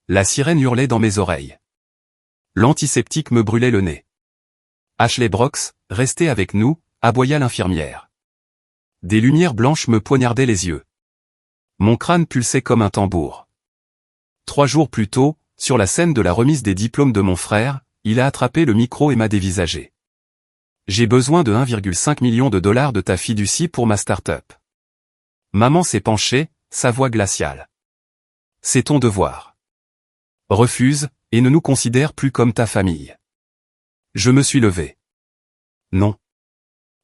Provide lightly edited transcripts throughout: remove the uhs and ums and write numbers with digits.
La sirène hurlait dans mes oreilles. L'antiseptique me brûlait le nez. Ashley Brooks, restez avec nous, aboya l'infirmière. Des lumières blanches me poignardaient les yeux. Mon crâne pulsait comme un tambour. 3 jours plus tôt, sur la scène de la remise des diplômes de mon frère, il a attrapé le micro et m'a dévisagé. J'ai besoin de 1,5 million de dollars de ta fiducie pour ma start-up. Maman s'est penchée, sa voix glaciale. C'est ton devoir. Refuse, et ne nous considère plus comme ta famille. Je me suis levé. Non.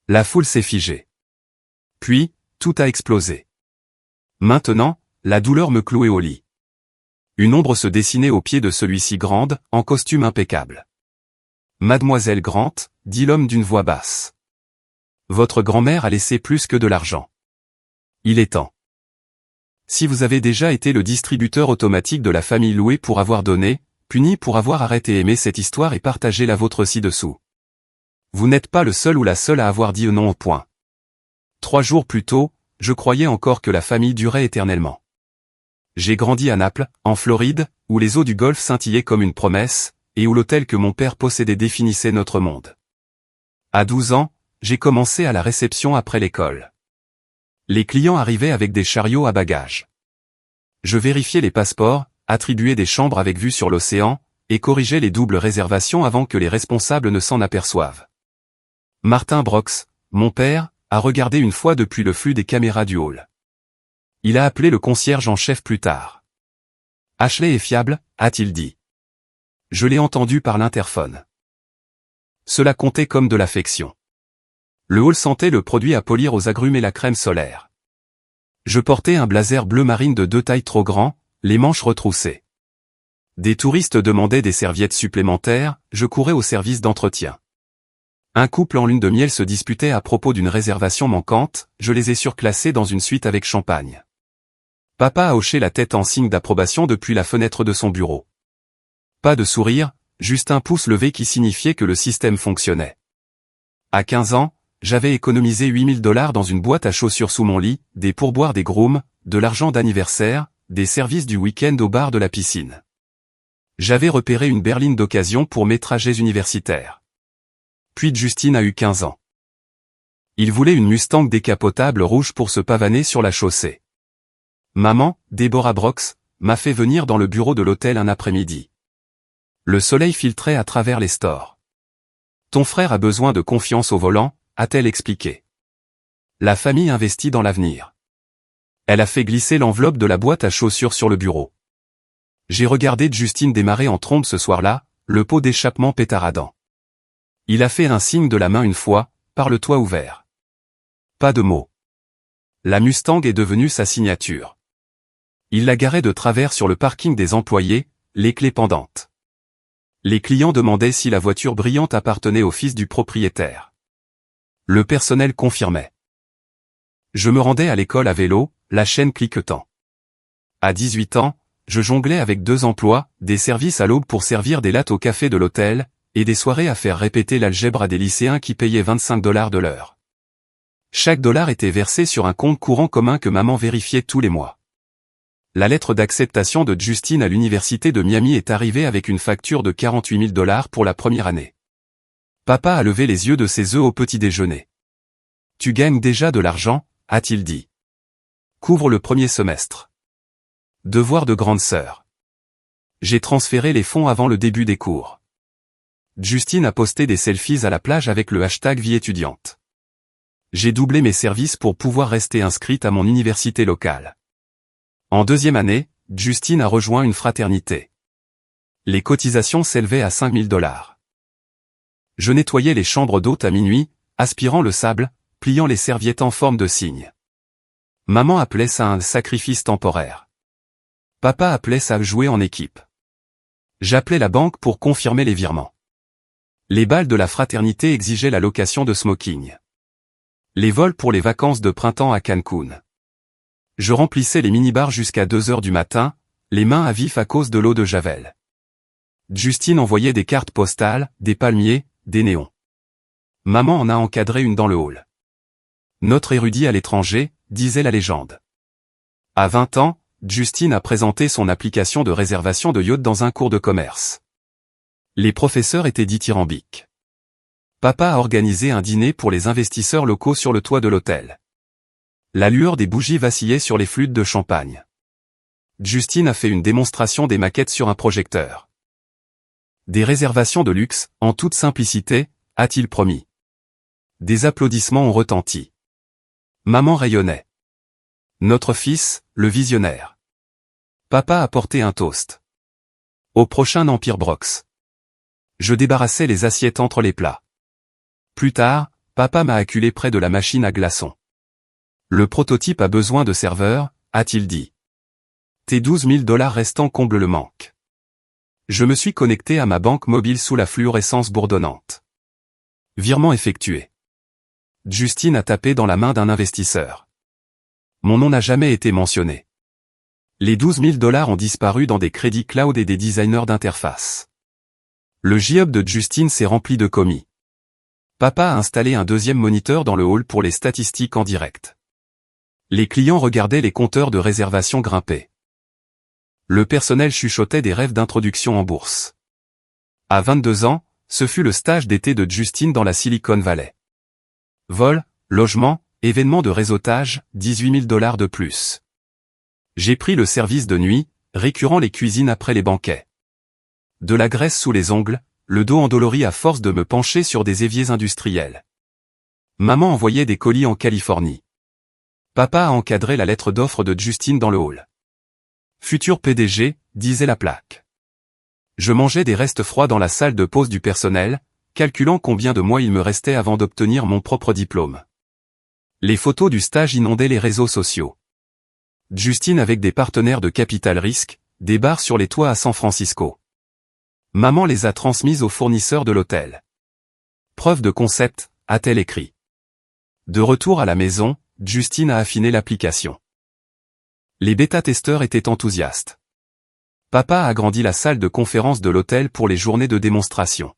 La foule s'est figée. Puis, tout a explosé. Maintenant, la douleur me clouait au lit. Une ombre se dessinait au pied de celui-ci grande, en costume impeccable. Mademoiselle Grant, dit l'homme d'une voix basse. Votre grand-mère a laissé plus que de l'argent. Il est temps. Si vous avez déjà été le distributeur automatique de la famille louée pour avoir donné, puni pour avoir arrêté aimer cette histoire et partagé la vôtre ci-dessous. Vous n'êtes pas le seul ou la seule à avoir dit non au point. 3 jours plus tôt, je croyais encore que la famille durait éternellement. J'ai grandi à Naples, en Floride, où les eaux du Golfe scintillaient comme une promesse, et où l'hôtel que mon père possédait définissait notre monde. À 12 ans, j'ai commencé à la réception après l'école. Les clients arrivaient avec des chariots à bagages. Je vérifiais les passeports, attribuais des chambres avec vue sur l'océan, et corrigeais les doubles réservations avant que les responsables ne s'en aperçoivent. Martin Brooks, mon père, a regardé une fois depuis le flux des caméras du hall. Il a appelé le concierge en chef plus tard. Ashley est fiable, a-t-il dit. Je l'ai entendu par l'interphone. Cela comptait comme de l'affection. Le hall sentait le produit à polir aux agrumes et la crème solaire. Je portais un blazer bleu marine de 2 tailles trop grand, les manches retroussées. Des touristes demandaient des serviettes supplémentaires, je courais au service d'entretien. Un couple en lune de miel se disputait à propos d'une réservation manquante, je les ai surclassés dans une suite avec champagne. Papa a hoché la tête en signe d'approbation depuis la fenêtre de son bureau. Pas de sourire, juste un pouce levé qui signifiait que le système fonctionnait. À 15 ans, j'avais économisé 8000 $ dans une boîte à chaussures sous mon lit, des pourboires des grooms, de l'argent d'anniversaire, des services du week-end au bar de la piscine. J'avais repéré une berline d'occasion pour mes trajets universitaires. Puis Justine a eu 15 ans. Il voulait une Mustang décapotable rouge pour se pavaner sur la chaussée. Maman, Deborah Brooks, m'a fait venir dans le bureau de l'hôtel un après-midi. Le soleil filtrait à travers les stores. Ton frère a besoin de confiance au volant, a-t-elle expliqué. La famille investit dans l'avenir. Elle a fait glisser l'enveloppe de la boîte à chaussures sur le bureau. J'ai regardé Justine démarrer en trombe ce soir-là, le pot d'échappement pétaradant. Il a fait un signe de la main une fois, par le toit ouvert. Pas de mots. La Mustang est devenue sa signature. Il la garait de travers sur le parking des employés, les clés pendantes. Les clients demandaient si la voiture brillante appartenait au fils du propriétaire. Le personnel confirmait. Je me rendais à l'école à vélo, la chaîne cliquetant. À 18 ans, je jonglais avec 2 emplois, des services à l'aube pour servir des lattes au café de l'hôtel, et des soirées à faire répéter l'algèbre à des lycéens qui payaient 25 $ de l'heure. Chaque dollar était versé sur un compte courant commun que maman vérifiait tous les mois. La lettre d'acceptation de Justine à l'université de Miami est arrivée avec une facture de 48 000 $ pour la première année. Papa a levé les yeux de ses œufs au petit déjeuner. Tu gagnes déjà de l'argent, a-t-il dit. Couvre le premier semestre. Devoir de grande sœur. J'ai transféré les fonds avant le début des cours. Justine a posté des selfies à la plage avec le hashtag vie étudiante. J'ai doublé mes services pour pouvoir rester inscrite à mon université locale. En 2e année, Justine a rejoint une fraternité. Les cotisations s'élevaient à 5 000 $. Je nettoyais les chambres d'hôtes à minuit, aspirant le sable, pliant les serviettes en forme de cygne. Maman appelait ça un sacrifice temporaire. Papa appelait ça jouer en équipe. J'appelais la banque pour confirmer les virements. Les bals de la fraternité exigeaient la location de smoking. Les vols pour les vacances de printemps à Cancun. Je remplissais les minibars jusqu'à 2 heures du matin, les mains à vif à cause de l'eau de Javel. Justine envoyait des cartes postales, des palmiers, des néons. Maman en a encadré une dans le hall. Notre érudit à l'étranger, disait la légende. À 20 ans, Justine a présenté son application de réservation de yacht dans un cours de commerce. Les professeurs étaient dithyrambiques. Papa a organisé un dîner pour les investisseurs locaux sur le toit de l'hôtel. La lueur des bougies vacillait sur les flûtes de champagne. Justine a fait une démonstration des maquettes sur un projecteur. Des réservations de luxe, en toute simplicité, a-t-il promis. Des applaudissements ont retenti. Maman rayonnait. Notre fils, le visionnaire. Papa a porté un toast. Au prochain Empire Brox. Je débarrassais les assiettes entre les plats. Plus tard, papa m'a acculé près de la machine à glaçons. Le prototype a besoin de serveurs, a-t-il dit. Tes 12 000 $ restants comblent le manque. Je me suis connecté à ma banque mobile sous la fluorescence bourdonnante. Virement effectué. Justine a tapé dans la main d'un investisseur. Mon nom n'a jamais été mentionné. Les 12 000 $ ont disparu dans des crédits cloud et des designers d'interface. Le J-Hub de Justine s'est rempli de commis. Papa a installé un deuxième moniteur dans le hall pour les statistiques en direct. Les clients regardaient les compteurs de réservation grimper. Le personnel chuchotait des rêves d'introduction en bourse. À 22 ans, ce fut le stage d'été de Justine dans la Silicon Valley. Vol, logement, événements de réseautage, 18 000 $ de plus. J'ai pris le service de nuit, récurrent les cuisines après les banquets. De la graisse sous les ongles, le dos endolori à force de me pencher sur des éviers industriels. Maman envoyait des colis en Californie. Papa a encadré la lettre d'offre de Justine dans le hall. Futur PDG, disait la plaque. Je mangeais des restes froids dans la salle de pause du personnel, calculant combien de mois il me restait avant d'obtenir mon propre diplôme. Les photos du stage inondaient les réseaux sociaux. Justine avec des partenaires de capital risque, des bars sur les toits à San Francisco. Maman les a transmises aux fournisseurs de l'hôtel. Preuve de concept, a-t-elle écrit. De retour à la maison, Justine a affiné l'application. Les bêta-testeurs étaient enthousiastes. Papa a agrandi la salle de conférence de l'hôtel pour les journées de démonstration.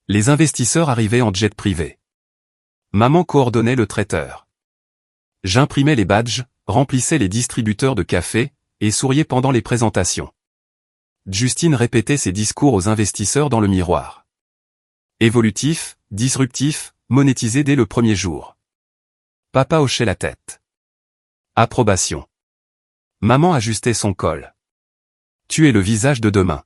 Les investisseurs arrivaient en jet privé. Maman coordonnait le traiteur. J'imprimais les badges, remplissais les distributeurs de café, et souriais pendant les présentations. Justine répétait ses discours aux investisseurs dans le miroir. Évolutif, disruptif, monétisé dès le premier jour. Papa hochait la tête. Approbation. Maman ajustait son col. Tu es le visage de demain.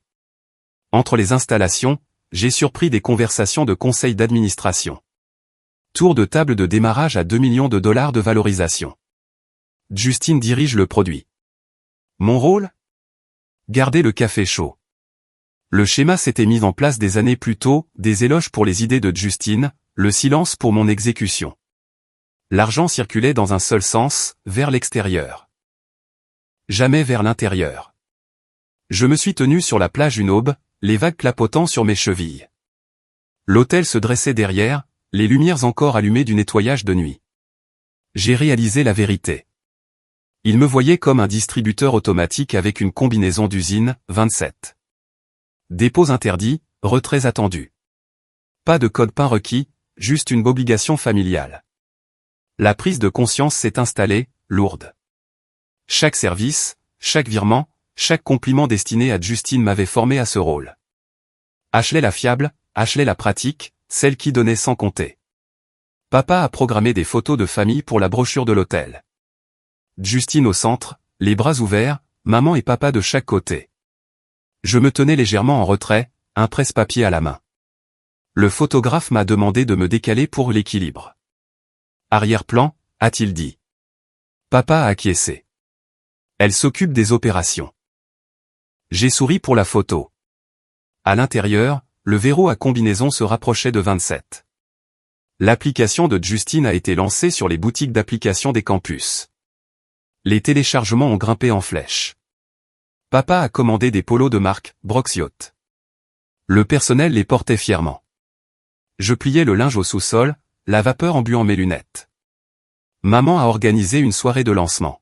Entre les installations, j'ai surpris des conversations de conseil d'administration. Tour de table de démarrage à 2 millions de $ de valorisation. Justine dirige le produit. Mon rôle ? Garder le café chaud. Le schéma s'était mis en place des années plus tôt, des éloges pour les idées de Justine, le silence pour mon exécution. L'argent circulait dans un seul sens, vers l'extérieur. Jamais vers l'intérieur. Je me suis tenu sur la plage une aube, les vagues clapotant sur mes chevilles. L'hôtel se dressait derrière, les lumières encore allumées du nettoyage de nuit. J'ai réalisé la vérité. Il me voyait comme un distributeur automatique avec une combinaison d'usine, 27. Dépôts interdits, retraits attendus. Pas de code PIN requis, juste une obligation familiale. La prise de conscience s'est installée, lourde. Chaque service, chaque virement, chaque compliment destiné à Justine m'avait formé à ce rôle. Ashley la fiable, Ashley la pratique, celle qui donnait sans compter. Papa a programmé des photos de famille pour la brochure de l'hôtel. Justine au centre, les bras ouverts, maman et papa de chaque côté. Je me tenais légèrement en retrait, un presse-papier à la main. Le photographe m'a demandé de me décaler pour l'équilibre. Arrière-plan, a-t-il dit. Papa a acquiescé. Elle s'occupe des opérations. J'ai souri pour la photo. À l'intérieur, le verrou à combinaison se rapprochait de 27. L'application de Justine a été lancée sur les boutiques d'applications des campus. Les téléchargements ont grimpé en flèche. Papa a commandé des polos de marque Brox Yacht. Le personnel les portait fièrement. Je pliais le linge au sous-sol, la vapeur embuant mes lunettes. Maman a organisé une soirée de lancement.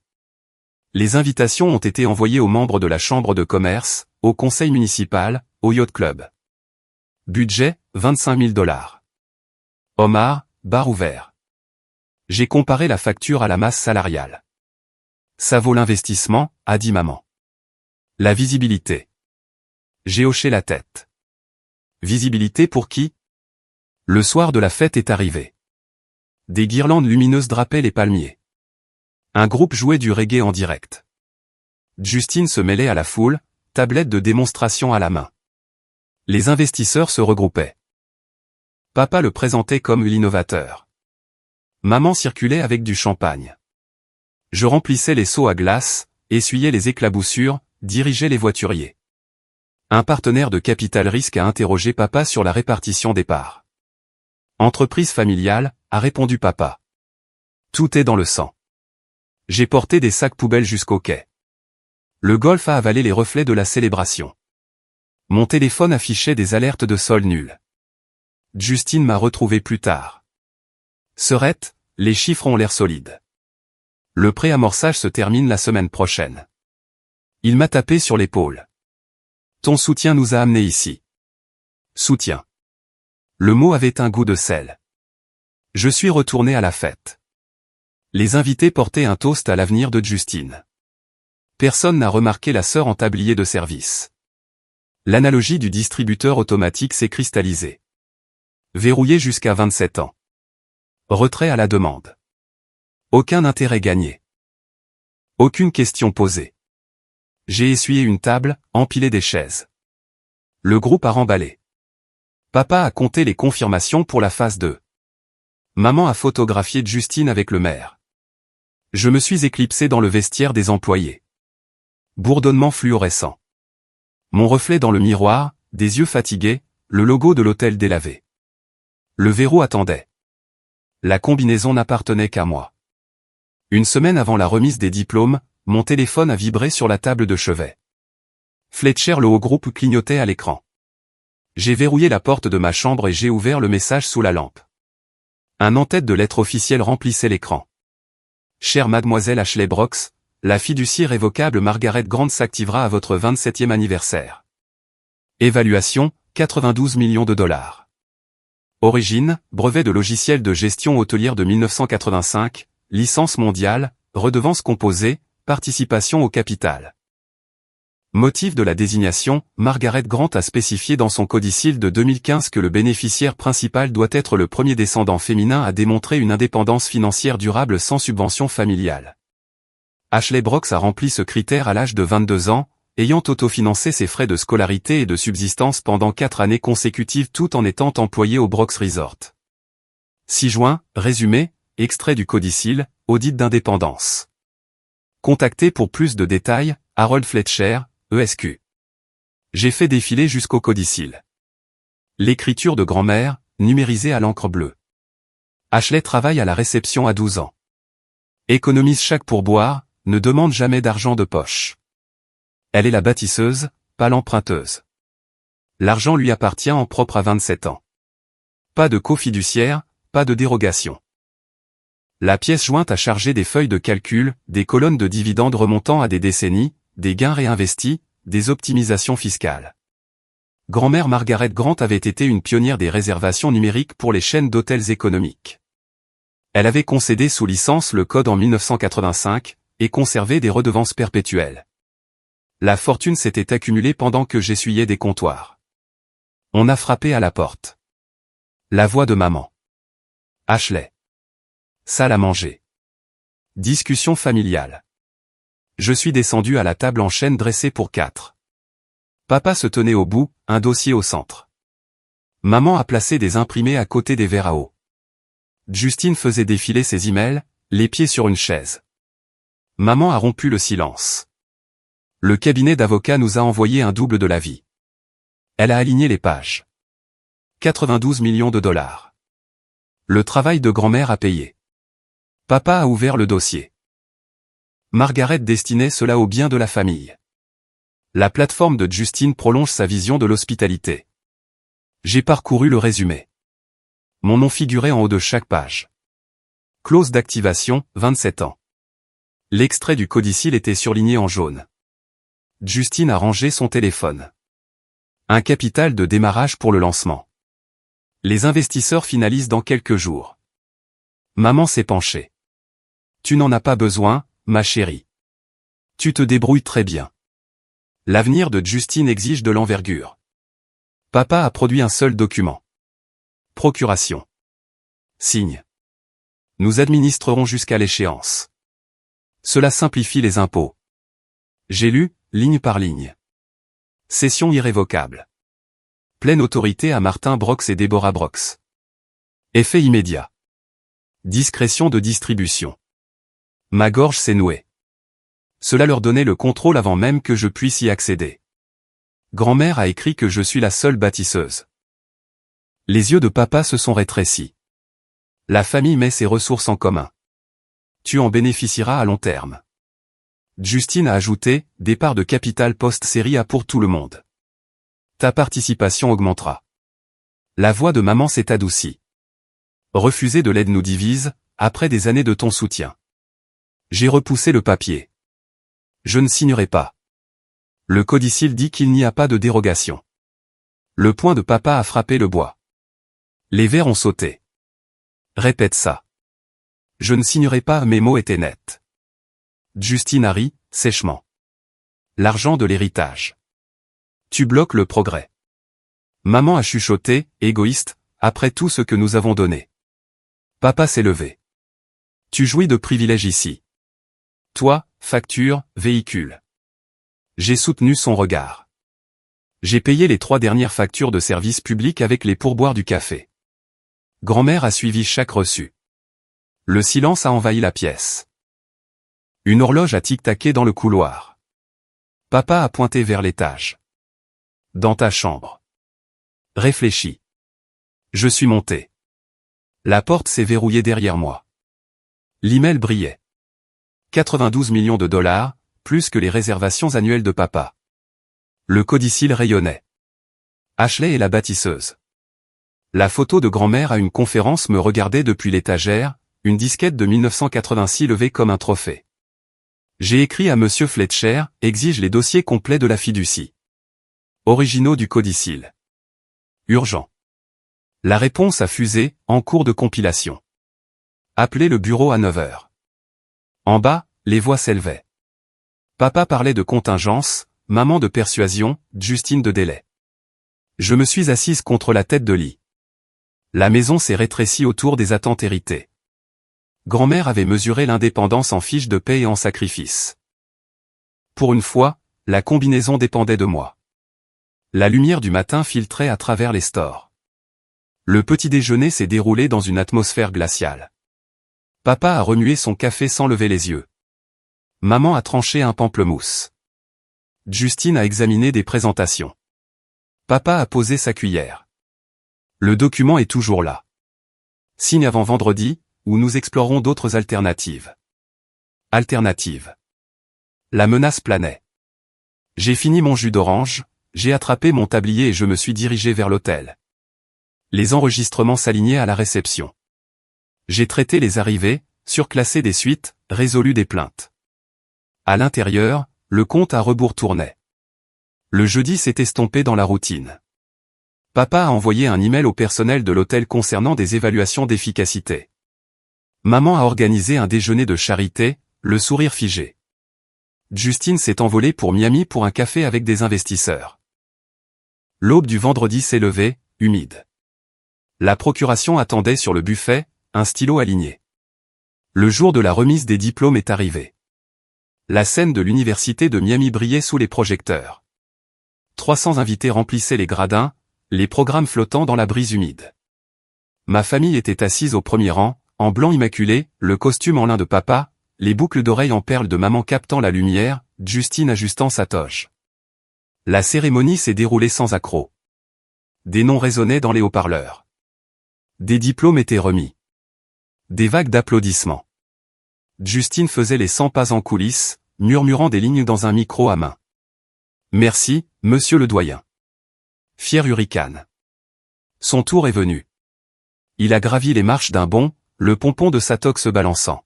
Les invitations ont été envoyées aux membres de la chambre de commerce, au conseil municipal, au yacht club. Budget, 25 000 $. Omar, bar ouvert. J'ai comparé la facture à la masse salariale. Ça vaut l'investissement, a dit maman. La visibilité. J'ai hoché la tête. Visibilité pour qui? Le soir de la fête est arrivé. Des guirlandes lumineuses drapaient les palmiers. Un groupe jouait du reggae en direct. Justine se mêlait à la foule, tablette de démonstration à la main. Les investisseurs se regroupaient. Papa le présentait comme l'innovateur. Maman circulait avec du champagne. Je remplissais les seaux à glace, essuyais les éclaboussures, dirigeais les voituriers. Un partenaire de capital risque a interrogé papa sur la répartition des parts. Entreprise familiale, a répondu papa. Tout est dans le sang. J'ai porté des sacs poubelles jusqu'au quai. Le golf a avalé les reflets de la célébration. Mon téléphone affichait des alertes de sol nul. Justine m'a retrouvé plus tard. Serette, les chiffres ont l'air solides. Le préamorçage se termine la semaine prochaine. Il m'a tapé sur l'épaule. Ton soutien nous a amenés ici. Soutien. Le mot avait un goût de sel. Je suis retourné à la fête. Les invités portaient un toast à l'avenir de Justine. Personne n'a remarqué la sœur en tablier de service. L'analogie du distributeur automatique s'est cristallisée. Verrouillé jusqu'à 27 ans. Retrait à la demande. Aucun intérêt gagné. Aucune question posée. J'ai essuyé une table, empilé des chaises. Le groupe a remballé. Papa a compté les confirmations pour la phase 2. Maman a photographié Justine avec le maire. Je me suis éclipsé dans le vestiaire des employés. Bourdonnement fluorescent. Mon reflet dans le miroir, des yeux fatigués, le logo de l'hôtel délavé. Le verrou attendait. La combinaison n'appartenait qu'à moi. Une semaine avant la remise des diplômes, mon téléphone a vibré sur la table de chevet. Fletcher le haut groupe clignotait à l'écran. J'ai verrouillé la porte de ma chambre et j'ai ouvert le message sous la lampe. Un en-tête de lettres officielles remplissait l'écran. Chère mademoiselle Ashley Brooks, la fiducie révocable Margaret Grant s'activera à votre 27e anniversaire. Évaluation, 92 millions de dollars. Origine, brevet de logiciel de gestion hôtelière de 1985, licence mondiale, redevance composée, participation au capital. Motif de la désignation, Margaret Grant a spécifié dans son codicile de 2015 que le bénéficiaire principal doit être le premier descendant féminin à démontrer une indépendance financière durable sans subvention familiale. Ashley Brooks a rempli ce critère à l'âge de 22 ans, ayant autofinancé ses frais de scolarité et de subsistance pendant 4 années consécutives tout en étant employée au Brooks Resort. 6 juin, résumé, extrait du codicile, audit d'indépendance. Contacté pour plus de détails, Harold Fletcher, ESQ. J'ai fait défiler jusqu'au codicile. L'écriture de grand-mère, numérisée à l'encre bleue. Ashley travaille à la réception à 12 ans. Économise chaque pourboire, ne demande jamais d'argent de poche. Elle est la bâtisseuse, pas l'emprunteuse. L'argent lui appartient en propre à 27 ans. Pas de cofiduciaire, pas de dérogation. La pièce jointe a chargé des feuilles de calcul, des colonnes de dividendes remontant à des décennies, des gains réinvestis, des optimisations fiscales. Grand-mère Margaret Grant avait été une pionnière des réservations numériques pour les chaînes d'hôtels économiques. Elle avait concédé sous licence le code en 1985, et conservé des redevances perpétuelles. La fortune s'était accumulée pendant que j'essuyais des comptoirs. On a frappé à la porte. La voix de maman. Ashley. Salle à manger. Discussion familiale. Je suis descendu à la table en chêne dressée pour 4. Papa se tenait au bout, un dossier au centre. Maman a placé des imprimés à côté des verres à eau. Justine faisait défiler ses emails, les pieds sur une chaise. Maman a rompu le silence. Le cabinet d'avocats nous a envoyé un double de la vie. Elle a aligné les pages. 92 millions de dollars. Le travail de grand-mère a payé. Papa a ouvert le dossier. Margaret destinait cela au bien de la famille. La plateforme de Justine prolonge sa vision de l'hospitalité. J'ai parcouru le résumé. Mon nom figurait en haut de chaque page. Clause d'activation, 27 ans. L'extrait du codicile était surligné en jaune. Justine a rangé son téléphone. Un capital de démarrage pour le lancement. Les investisseurs finalisent dans quelques jours. Maman s'est penchée. Tu n'en as pas besoin, ma chérie. Tu te débrouilles très bien. L'avenir de Justine exige de l'envergure. Papa a produit un seul document. Procuration. Signe. Nous administrerons jusqu'à l'échéance. Cela simplifie les impôts. J'ai lu, ligne par ligne. Cession irrévocable. Pleine autorité à Martin Brox et Deborah Brox. Effet immédiat. Discrétion de distribution. Ma gorge s'est nouée. Cela leur donnait le contrôle avant même que je puisse y accéder. Grand-mère a écrit que je suis la seule bâtisseuse. Les yeux de papa se sont rétrécis. La famille met ses ressources en commun. Tu en bénéficieras à long terme. Justine a ajouté, départ de capital post-série A pour tout le monde. Ta participation augmentera. La voix de maman s'est adoucie. Refuser de l'aide nous divise, après des années de ton soutien. J'ai repoussé le papier. Je ne signerai pas. Le codicile dit qu'il n'y a pas de dérogation. Le poing de papa a frappé le bois. Les verres ont sauté. Répète ça. Je ne signerai pas, mes mots étaient nets. Justine a ri, sèchement. L'argent de l'héritage. Tu bloques le progrès. Maman a chuchoté, égoïste, après tout ce que nous avons donné. Papa s'est levé. Tu jouis de privilèges ici. Toi, facture, véhicule. J'ai soutenu son regard. J'ai payé les 3 dernières factures de service public avec les pourboires du café. Grand-mère a suivi chaque reçu. Le silence a envahi la pièce. Une horloge a tic-taqué dans le couloir. Papa a pointé vers l'étage. Dans ta chambre. Réfléchis. Je suis monté. La porte s'est verrouillée derrière moi. L'email brillait. 92 millions de dollars, plus que les réservations annuelles de papa. Le codicile rayonnait. Ashley est la bâtisseuse. La photo de grand-mère à une conférence me regardait depuis l'étagère, une disquette de 1986 levée comme un trophée. J'ai écrit à Monsieur Fletcher, exige les dossiers complets de la fiducie. Originaux du codicile. Urgent. La réponse a fusé, en cours de compilation. Appelez le bureau à 9 heures. En bas, les voix s'élevaient. Papa parlait de contingence, maman de persuasion, Justine de délai. Je me suis assise contre la tête de lit. La maison s'est rétrécie autour des attentes héritées. Grand-mère avait mesuré l'indépendance en fiche de paie et en sacrifice. Pour une fois, la combinaison dépendait de moi. La lumière du matin filtrait à travers les stores. Le petit déjeuner s'est déroulé dans une atmosphère glaciale. Papa a remué son café sans lever les yeux. Maman a tranché un pamplemousse. Justine a examiné des présentations. Papa a posé sa cuillère. Le document est toujours là. Signe avant vendredi, où nous explorerons d'autres alternatives. Alternatives. La menace planait. J'ai fini mon jus d'orange, j'ai attrapé mon tablier et je me suis dirigé vers l'hôtel. Les enregistrements s'alignaient à la réception. J'ai traité les arrivées, surclassé des suites, résolu des plaintes. À l'intérieur, le compte à rebours tournait. Le jeudi s'est estompé dans la routine. Papa a envoyé un email au personnel de l'hôtel concernant des évaluations d'efficacité. Maman a organisé un déjeuner de charité, le sourire figé. Justine s'est envolée pour Miami pour un café avec des investisseurs. L'aube du vendredi s'est levée, humide. La procuration attendait sur le buffet, un stylo aligné. Le jour de la remise des diplômes est arrivé. La scène de l'université de Miami brillait sous les projecteurs. 300 invités remplissaient les gradins, les programmes flottant dans la brise humide. Ma famille était assise au premier rang, en blanc immaculé, le costume en lin de papa, les boucles d'oreilles en perles de maman captant la lumière, Justine ajustant sa toge. La cérémonie s'est déroulée sans accroc. Des noms résonnaient dans les haut-parleurs. Des diplômes étaient remis. Des vagues d'applaudissements. Justine faisait les 100 pas en coulisses, murmurant des lignes dans un micro à main. Merci, monsieur le doyen. Fier hurricane. Son tour est venu. Il a gravi les marches d'un bond, le pompon de sa toque se balançant.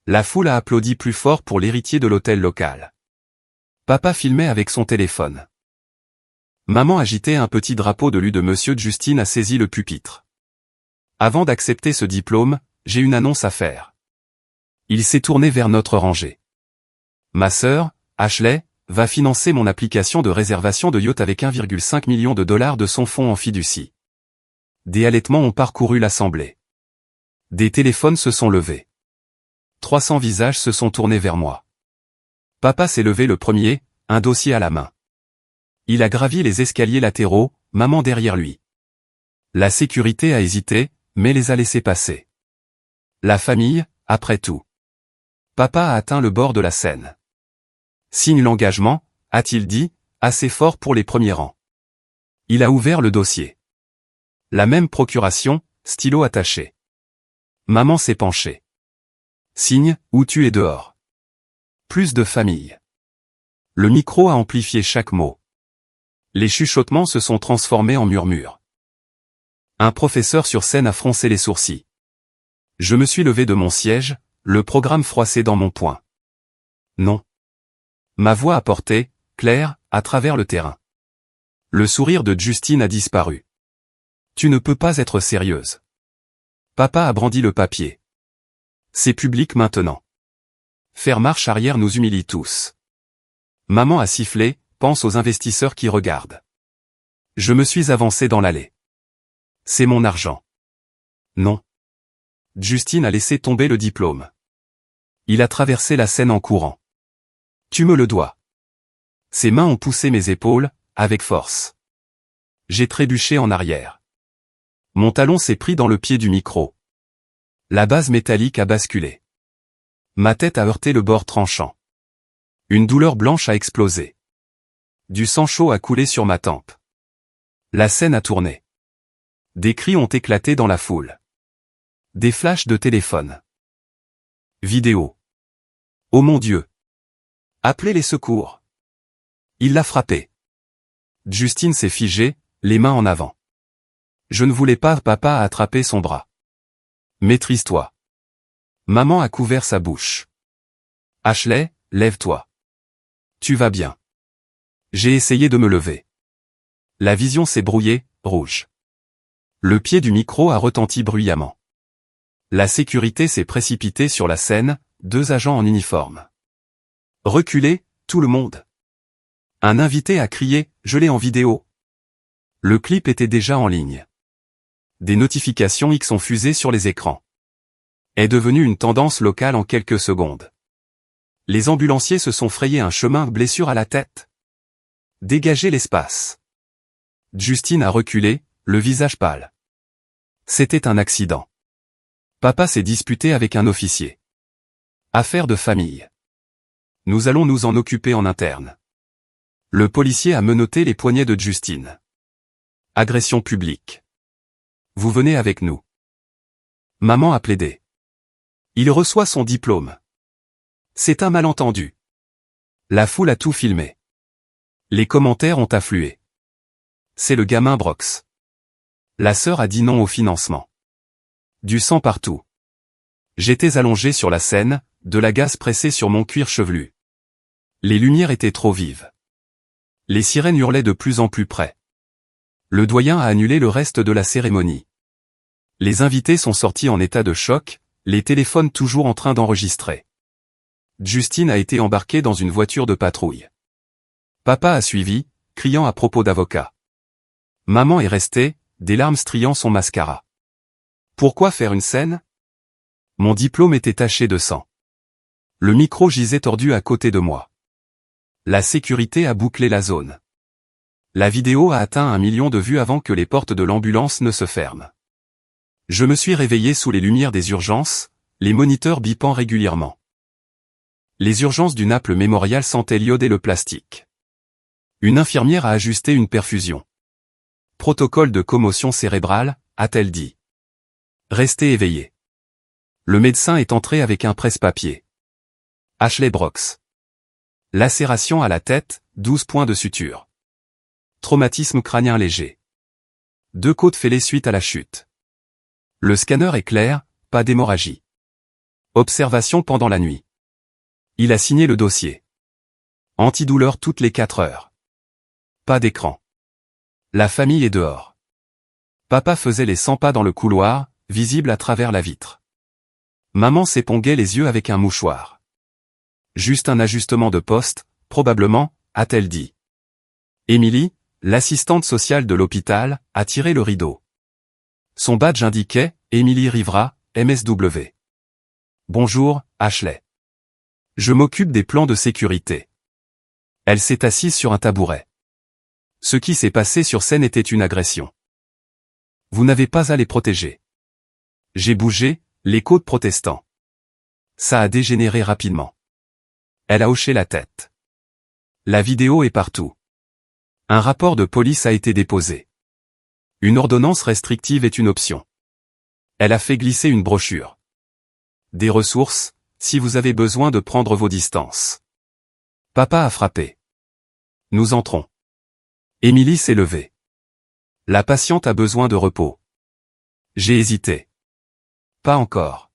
La foule a applaudi plus fort pour l'héritier de l'hôtel local. Papa filmait avec son téléphone. Maman agitait un petit drapeau de l'U de monsieur Justine a saisi le pupitre. Avant d'accepter ce diplôme, j'ai une annonce à faire. Il s'est tourné vers notre rangée. Ma sœur, Ashley, va financer mon application de réservation de yacht avec 1,5 million de dollars de son fonds en fiducie. Des halètements ont parcouru l'assemblée. Des téléphones se sont levés. 300 visages se sont tournés vers moi. Papa s'est levé le premier, un dossier à la main. Il a gravi les escaliers latéraux, maman derrière lui. La sécurité a hésité, mais les a laissés passer. La famille, après tout. Papa a atteint le bord de la scène. Signe l'engagement, a-t-il dit, assez fort pour les premiers rangs. Il a ouvert le dossier. La même procuration, stylo attaché. Maman s'est penchée. Signe, ou tu es dehors. Plus de famille. Le micro a amplifié chaque mot. Les chuchotements se sont transformés en murmures. Un professeur sur scène a froncé les sourcils. Je me suis levé de mon siège, le programme froissé dans mon poing. Non. Ma voix a porté, claire, à travers le terrain. Le sourire de Justine a disparu. Tu ne peux pas être sérieuse. Papa a brandi le papier. C'est public maintenant. Faire marche arrière nous humilie tous. Maman a sifflé, pense aux investisseurs qui regardent. Je me suis avancé dans l'allée. C'est mon argent. Non. Justine a laissé tomber le diplôme. Il a traversé la scène en courant. Tu me le dois. Ses mains ont poussé mes épaules, avec force. J'ai trébuché en arrière. Mon talon s'est pris dans le pied du micro. La base métallique a basculé. Ma tête a heurté le bord tranchant. Une douleur blanche a explosé. Du sang chaud a coulé sur ma tempe. La scène a tourné. Des cris ont éclaté dans la foule. Des flashs de téléphone. Vidéo. Oh mon Dieu! Appelez les secours. Il l'a frappé. Justine s'est figée, les mains en avant. Je ne voulais pas. Papa a attrapé son bras. Maîtrise-toi. Maman a couvert sa bouche. Ashley, lève-toi. Tu vas bien. J'ai essayé de me lever. La vision s'est brouillée, rouge. Le pied du micro a retenti bruyamment. La sécurité s'est précipitée sur la scène, 2 agents en uniforme. Reculez, tout le monde. Un invité a crié, je l'ai en vidéo. Le clip était déjà en ligne. Des notifications X ont fusé sur les écrans. Est devenue une tendance locale en quelques secondes. Les ambulanciers se sont frayés un chemin, blessure à la tête. Dégagez l'espace. Justine a reculé, le visage pâle. C'était un accident. Papa s'est disputé avec un officier. Affaire de famille. Nous allons nous en occuper en interne. Le policier a menotté les poignets de Justine. Agression publique. Vous venez avec nous. Maman a plaidé. Il reçoit son diplôme. C'est un malentendu. La foule a tout filmé. Les commentaires ont afflué. C'est le gamin Brox. La sœur a dit non au financement. Du sang partout. J'étais allongé sur la scène, de la gaze pressée sur mon cuir chevelu. Les lumières étaient trop vives. Les sirènes hurlaient de plus en plus près. Le doyen a annulé le reste de la cérémonie. Les invités sont sortis en état de choc, les téléphones toujours en train d'enregistrer. Justine a été embarquée dans une voiture de patrouille. Papa a suivi, criant à propos d'avocat. Maman est restée, des larmes striant son mascara. Pourquoi faire une scène? Mon diplôme était taché de sang. Le micro gisait tordu à côté de moi. La sécurité a bouclé la zone. La vidéo a atteint 1 million de vues avant que les portes de l'ambulance ne se ferment. Je me suis réveillé sous les lumières des urgences, les moniteurs bipant régulièrement. Les urgences du Naples Mémorial sentaient l'iode et le plastique. Une infirmière a ajusté une perfusion. Protocole de commotion cérébrale, a-t-elle dit. Restez éveillé. Le médecin est entré avec un presse-papier. Ashley Brox. Lacération à la tête, 12 points de suture. Traumatisme crânien léger. 2 côtes fêlées suite à la chute. Le scanner est clair, pas d'hémorragie. Observation pendant la nuit. Il a signé le dossier. Antidouleur toutes les 4 heures. Pas d'écran. La famille est dehors. Papa faisait les 100 pas dans le couloir, visible à travers la vitre. Maman s'épongait les yeux avec un mouchoir. Juste un ajustement de poste, probablement, a-t-elle dit. Émilie, l'assistante sociale de l'hôpital, a tiré le rideau. Son badge indiquait « Émilie Rivera, MSW ». Bonjour, Ashley. Je m'occupe des plans de sécurité. Elle s'est assise sur un tabouret. Ce qui s'est passé sur scène était une agression. Vous n'avez pas à les protéger. J'ai bougé, les côtes protestant. Ça a dégénéré rapidement. Elle a hoché la tête. La vidéo est partout. Un rapport de police a été déposé. Une ordonnance restrictive est une option. Elle a fait glisser une brochure. Des ressources, si vous avez besoin de prendre vos distances. Papa a frappé. Nous entrons. Émilie s'est levée. La patiente a besoin de repos. J'ai hésité. Pas encore.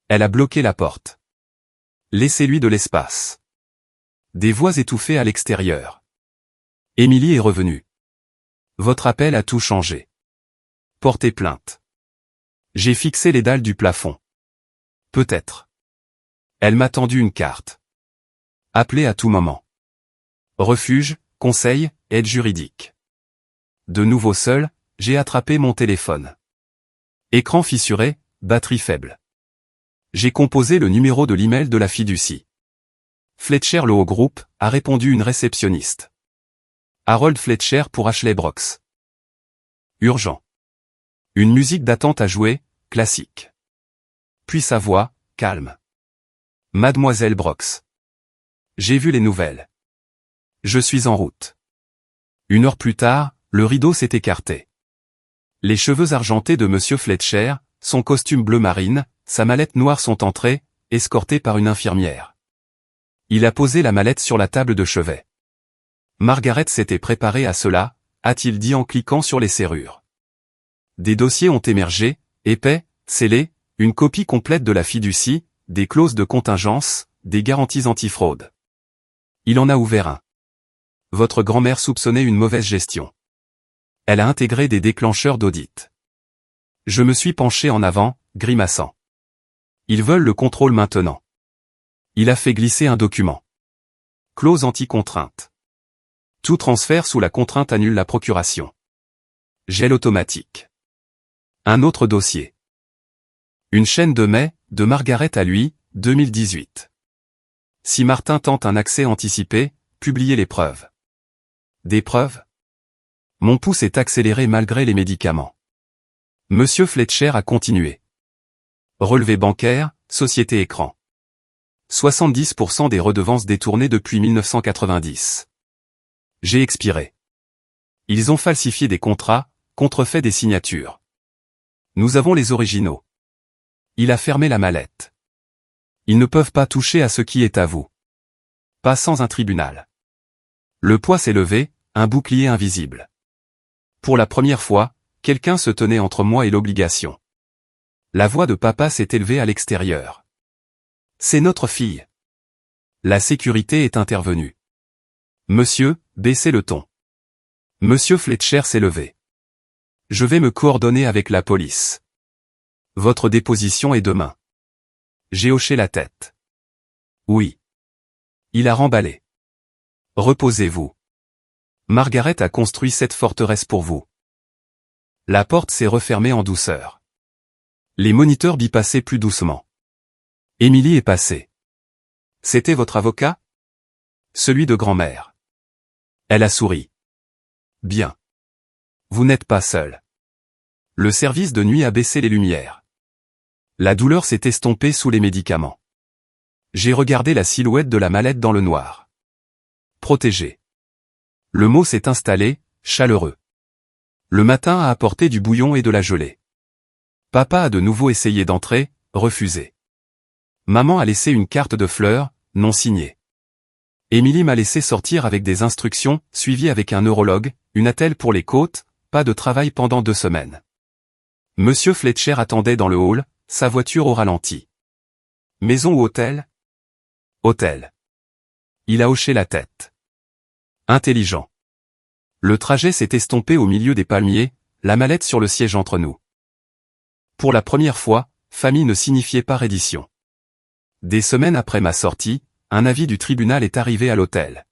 Elle a bloqué la porte. Laissez-lui de l'espace. Des voix étouffées à l'extérieur. Émilie est revenue. Votre appel a tout changé. Portez plainte. J'ai fixé les dalles du plafond. Peut-être. Elle m'a tendu une carte. Appelez à tout moment. Refuge, conseil, aide juridique. De nouveau seul, j'ai attrapé mon téléphone. Écran fissuré, batterie faible. J'ai composé le numéro de l'email de la fiducie. Fletcher le haut groupe, a répondu une réceptionniste. Harold Fletcher pour Ashley Brooks. Urgent. Une musique d'attente à jouer, classique. Puis sa voix, calme. Mademoiselle Brooks. J'ai vu les nouvelles. Je suis en route. 1 heure plus tard, le rideau s'est écarté. Les cheveux argentés de Monsieur Fletcher, son costume bleu marine, sa mallette noire sont entrés, escortés par une infirmière. Il a posé la mallette sur la table de chevet. Margaret s'était préparée à cela, a-t-il dit en cliquant sur les serrures. Des dossiers ont émergé, épais, scellés, une copie complète de la fiducie, des clauses de contingence, des garanties antifraude. Il en a ouvert un. Votre grand-mère soupçonnait une mauvaise gestion. Elle a intégré des déclencheurs d'audit. Je me suis penché en avant, grimaçant. Ils veulent le contrôle maintenant. Il a fait glisser un document. Clause anti-contrainte. Tout transfert sous la contrainte annule la procuration. Gel automatique. Un autre dossier. Une chaîne de mai, de Margaret à lui, 2018. Si Martin tente un accès anticipé, publiez les preuves. Des preuves? Mon pouce est accéléré malgré les médicaments. Monsieur Fletcher a continué. Relevé bancaire, société écran. 70% des redevances détournées depuis 1990. J'ai expiré. Ils ont falsifié des contrats, contrefait des signatures. Nous avons les originaux. Il a fermé la mallette. Ils ne peuvent pas toucher à ce qui est à vous. Pas sans un tribunal. Le poids s'est levé, un bouclier invisible. Pour la première fois, quelqu'un se tenait entre moi et l'obligation. La voix de papa s'est élevée à l'extérieur. C'est notre fille. La sécurité est intervenue. Monsieur, baissez le ton. Monsieur Fletcher s'est levé. Je vais me coordonner avec la police. Votre déposition est demain. J'ai hoché la tête. Oui. Il a remballé. Reposez-vous. Margaret a construit cette forteresse pour vous. La porte s'est refermée en douceur. Les moniteurs bipassaient plus doucement. Émilie est passée. C'était votre avocat? Celui de grand-mère. Elle a souri. Bien. Vous n'êtes pas seul. Le service de nuit a baissé les lumières. La douleur s'est estompée sous les médicaments. J'ai regardé la silhouette de la mallette dans le noir. Protégé. Le mot s'est installé, chaleureux. Le matin a apporté du bouillon et de la gelée. Papa a de nouveau essayé d'entrer, refusé. Maman a laissé une carte de fleurs, non signée. Émilie m'a laissé sortir avec des instructions, suivies avec un neurologue, une attelle pour les côtes, pas de travail pendant 2 semaines. Monsieur Fletcher attendait dans le hall, sa voiture au ralenti. Maison ou hôtel? Hôtel. Il a hoché la tête. Intelligent. Le trajet s'est estompé au milieu des palmiers, la mallette sur le siège entre nous. Pour la première fois, famille ne signifiait pas reddition. Des semaines après ma sortie, un avis du tribunal est arrivé à l'hôtel.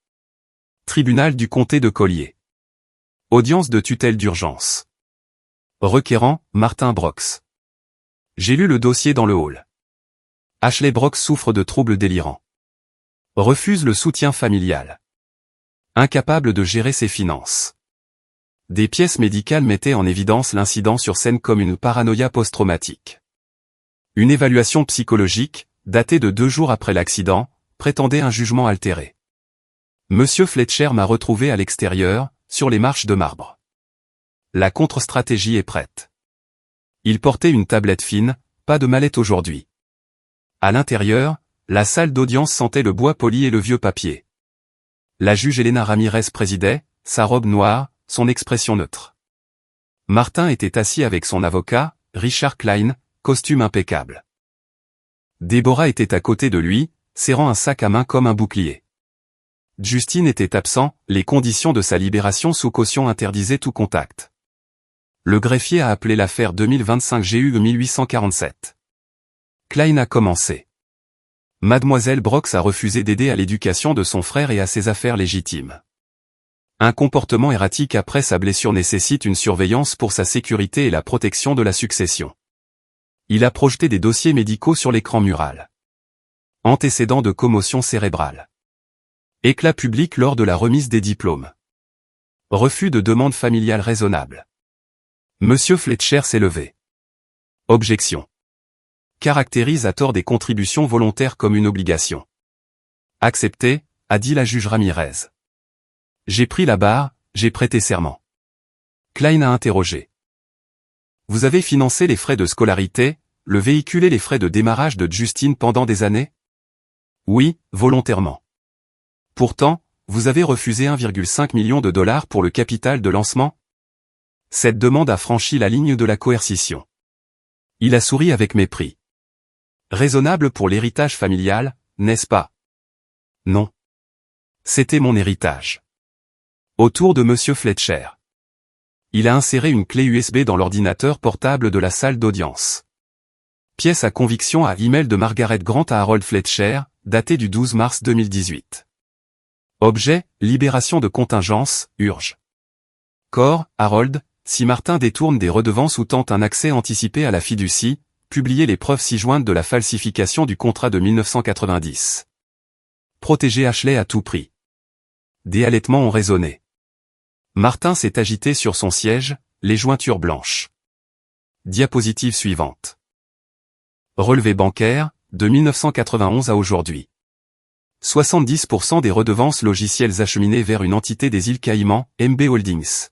Tribunal du comté de Collier. Audience de tutelle d'urgence. Requérant, Martin Brox. J'ai lu le dossier dans le hall. Ashley Brox souffre de troubles délirants. Refuse le soutien familial. Incapable de gérer ses finances. Des pièces médicales mettaient en évidence l'incident sur scène comme une paranoïa post-traumatique. Une évaluation psychologique, datée de 2 jours après l'accident, prétendait un jugement altéré. Monsieur Fletcher m'a retrouvé à l'extérieur, sur les marches de marbre. La contre-stratégie est prête. Il portait une tablette fine, pas de mallette aujourd'hui. À l'intérieur, la salle d'audience sentait le bois poli et le vieux papier. La juge Elena Ramirez présidait, sa robe noire, son expression neutre. Martin était assis avec son avocat, Richard Klein, costume impeccable. Deborah était à côté de lui, serrant un sac à main comme un bouclier. Justin était absent, les conditions de sa libération sous caution interdisaient tout contact. Le greffier a appelé l'affaire 2025 GU 1847. Klein a commencé. Mademoiselle Brox a refusé d'aider à l'éducation de son frère et à ses affaires légitimes. Un comportement erratique après sa blessure nécessite une surveillance pour sa sécurité et la protection de la succession. Il a projeté des dossiers médicaux sur l'écran mural. Antécédent de commotion cérébrale. Éclat public lors de la remise des diplômes. Refus de demande familiale raisonnable. Monsieur Fletcher s'est levé. Objection. Caractérise à tort des contributions volontaires comme une obligation. Accepté, a dit la juge Ramirez. J'ai pris la barre, j'ai prêté serment. Klein a interrogé. Vous avez financé les frais de scolarité, le véhicule et les frais de démarrage de Justine pendant des années? Oui, volontairement. Pourtant, vous avez refusé 1,5 million de dollars pour le capital de lancement? Cette demande a franchi la ligne de la coercition. Il a souri avec mépris. Raisonnable pour l'héritage familial, n'est-ce pas? Non. C'était mon héritage. Autour de Monsieur Fletcher. Il a inséré une clé USB dans l'ordinateur portable de la salle d'audience. Pièce à conviction à email de Margaret Grant à Harold Fletcher, daté du 12 mars 2018. Objet, libération de contingence, urge. Corps, Harold, si Martin détourne des redevances ou tente un accès anticipé à la fiducie, publiez les preuves ci-jointes de la falsification du contrat de 1990. Protéger Ashley à tout prix. Des halètements ont résonné. Martin s'est agité sur son siège, les jointures blanches. Diapositive suivante. Relevé bancaire, de 1991 à aujourd'hui. 70% des redevances logicielles acheminées vers une entité des îles Caïmans, MB Holdings.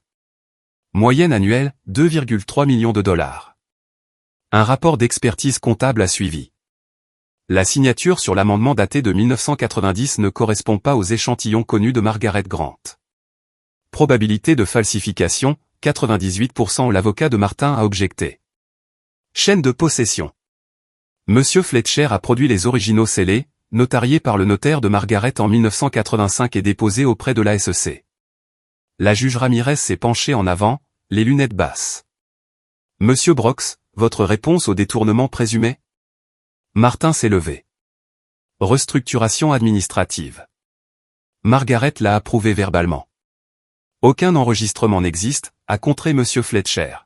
Moyenne annuelle, 2,3 millions de dollars. Un rapport d'expertise comptable a suivi. La signature sur l'amendement daté de 1990 ne correspond pas aux échantillons connus de Margaret Grant. Probabilité de falsification, 98%. L'avocat de Martin a objecté. Chaîne de possession. Monsieur Fletcher a produit les originaux scellés, notariés par le notaire de Margaret en 1985 et déposés auprès de la SEC. La juge Ramirez s'est penchée en avant, les lunettes basses. Monsieur Brox, votre réponse au détournement présumé? Martin s'est levé. Restructuration administrative. Margaret l'a approuvé verbalement. Aucun enregistrement n'existe, a contré Monsieur Fletcher.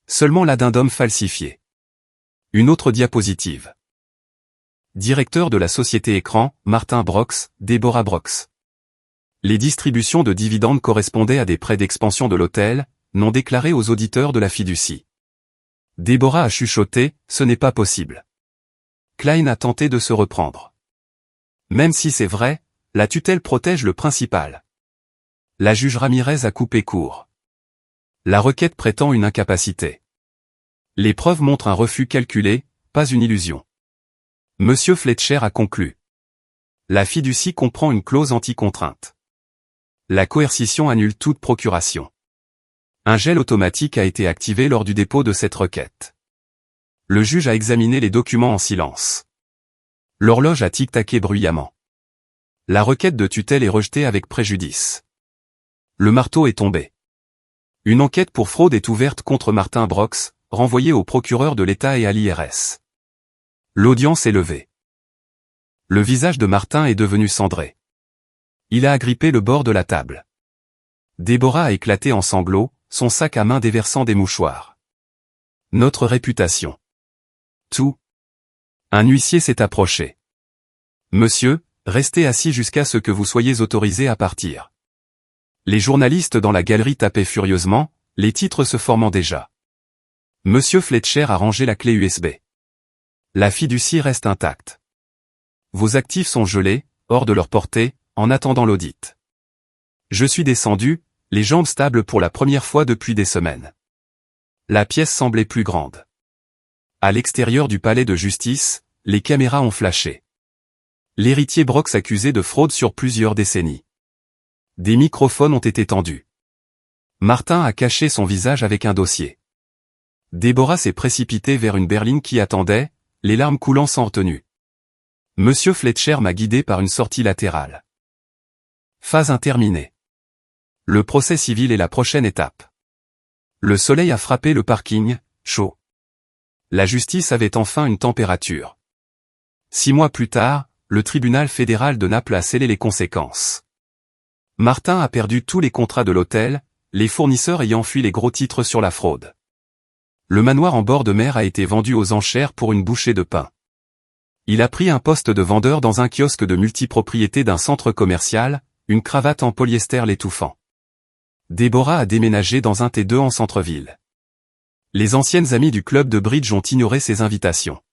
Seulement l'addendum falsifié. Une autre diapositive. Directeur de la société écran, Martin Brox, Deborah Brox. Les distributions de dividendes correspondaient à des prêts d'expansion de l'hôtel, non déclarés aux auditeurs de la fiducie. Deborah a chuchoté, ce n'est pas possible. Klein a tenté de se reprendre. Même si c'est vrai, la tutelle protège le principal. La juge Ramirez a coupé court. La requête prétend une incapacité. Les preuves montrent un refus calculé, pas une illusion. Monsieur Fletcher a conclu. La fiducie comprend une clause anti-contrainte. La coercition annule toute procuration. Un gel automatique a été activé lors du dépôt de cette requête. Le juge a examiné les documents en silence. L'horloge a tic-taqué bruyamment. La requête de tutelle est rejetée avec préjudice. Le marteau est tombé. Une enquête pour fraude est ouverte contre Martin Brox, renvoyé au procureur de l'État et à l'IRS. L'audience est levée. Le visage de Martin est devenu cendré. Il a agrippé le bord de la table. Déborah a éclaté en sanglots, son sac à main déversant des mouchoirs. Notre réputation. Tout. Un huissier s'est approché. Monsieur, restez assis jusqu'à ce que vous soyez autorisé à partir. Les journalistes dans la galerie tapaient furieusement, les titres se formant déjà. Monsieur Fletcher a rangé la clé USB. La fiducie reste intacte. Vos actifs sont gelés, hors de leur portée, en attendant l'audit. Je suis descendu, les jambes stables pour la première fois depuis des semaines. La pièce semblait plus grande. À l'extérieur du palais de justice, les caméras ont flashé. L'héritier Brox accusé de fraude sur plusieurs décennies. Des microphones ont été tendus. Martin a caché son visage avec un dossier. Déborah s'est précipitée vers une berline qui attendait, les larmes coulant sans retenue. Monsieur Fletcher m'a guidé par une sortie latérale. Phase interminée. Le procès civil est la prochaine étape. Le soleil a frappé le parking, chaud. La justice avait enfin une température. 6 mois plus tard, le tribunal fédéral de Naples a scellé les conséquences. Martin a perdu tous les contrats de l'hôtel, les fournisseurs ayant fui les gros titres sur la fraude. Le manoir en bord de mer a été vendu aux enchères pour une bouchée de pain. Il a pris un poste de vendeur dans un kiosque de multipropriété d'un centre commercial, une cravate en polyester l'étouffant. Déborah a déménagé dans un T2 en centre-ville. Les anciennes amies du club de bridge ont ignoré ses invitations.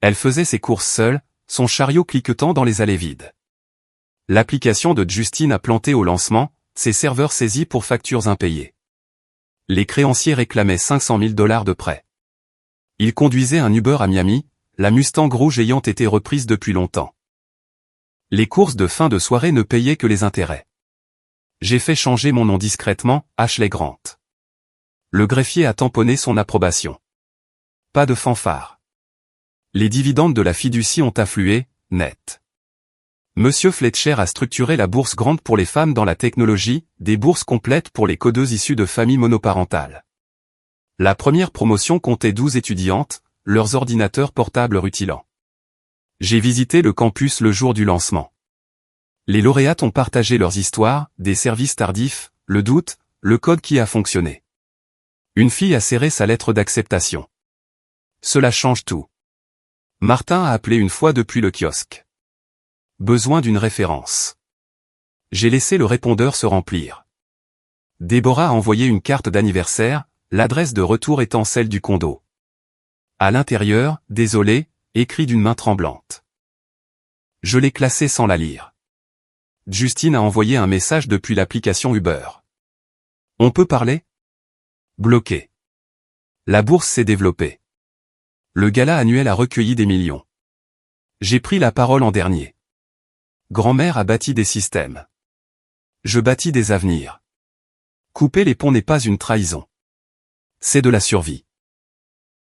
Elle faisait ses courses seule, son chariot cliquetant dans les allées vides. L'application de Justine a planté au lancement, ses serveurs saisis pour factures impayées. Les créanciers réclamaient 500 000 $ de prêt. Il conduisait un Uber à Miami, la Mustang rouge ayant été reprise depuis longtemps. Les courses de fin de soirée ne payaient que les intérêts. J'ai fait changer mon nom discrètement, Ashley Grant. Le greffier a tamponné son approbation. Pas de fanfare. Les dividendes de la fiducie ont afflué, net. Monsieur Fletcher a structuré la bourse grande pour les femmes dans la technologie, des bourses complètes pour les codeuses issues de familles monoparentales. La première promotion comptait 12 étudiantes, leurs ordinateurs portables rutilants. J'ai visité le campus le jour du lancement. Les lauréates ont partagé leurs histoires, des services tardifs, le doute, le code qui a fonctionné. Une fille a serré sa lettre d'acceptation. Cela change tout. Martin a appelé une fois depuis le kiosque. Besoin d'une référence. J'ai laissé le répondeur se remplir. Déborah a envoyé une carte d'anniversaire, l'adresse de retour étant celle du condo. À l'intérieur, désolé, écrit d'une main tremblante. Je l'ai classée sans la lire. Justine a envoyé un message depuis l'application Uber. On peut parler? Bloqué. La bourse s'est développée. Le gala annuel a recueilli des millions. J'ai pris la parole en dernier. Grand-mère a bâti des systèmes. Je bâtis des avenirs. Couper les ponts n'est pas une trahison. C'est de la survie.